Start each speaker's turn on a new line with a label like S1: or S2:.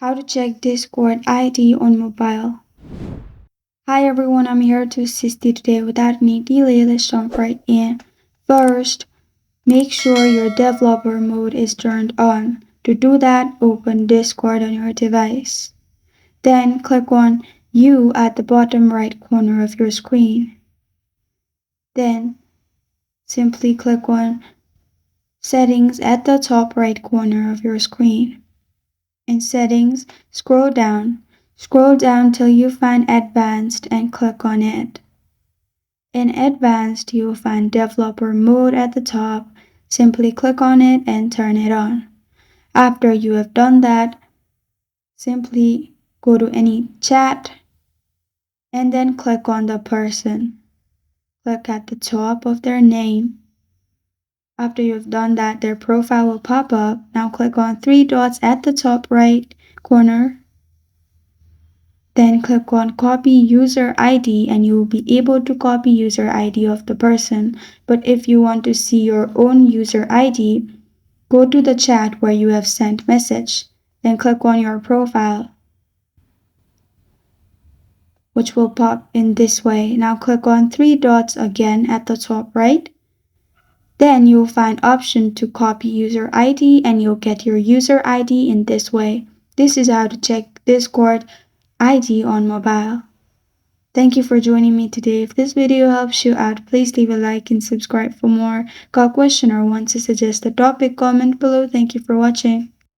S1: How to check Discord ID on mobile. Hi everyone, I'm here to assist you today. Without any delay, let's jump right in. First, make sure your developer mode is turned on. To do that, open Discord on your device. Then click on You at the bottom right corner of your screen. Then simply click on Settings at the top right corner of your screen. In Settings, scroll down. Scroll down till you find Advanced and click on it. In Advanced, you will find Developer Mode at the top. Simply click on it and turn it on. After you have done that, simply go to any chat and then click on the person. Click at the top of their name. After you've done that, their profile will pop up. Now click on three dots at the top right corner. Then click on Copy User ID and you will be able to copy user ID of the person. But if you want to see your own user ID, go to the chat where you have sent message. Then click on your profile, which will pop in this way. Now click on three dots again at the top right. Then you'll find option to copy user ID and you'll get your user ID in this way. This is how to check Discord ID on mobile. Thank you for joining me today. If this video helps you out, please leave a like and subscribe for more. Got a question or want to suggest a topic, comment below. Thank you for watching.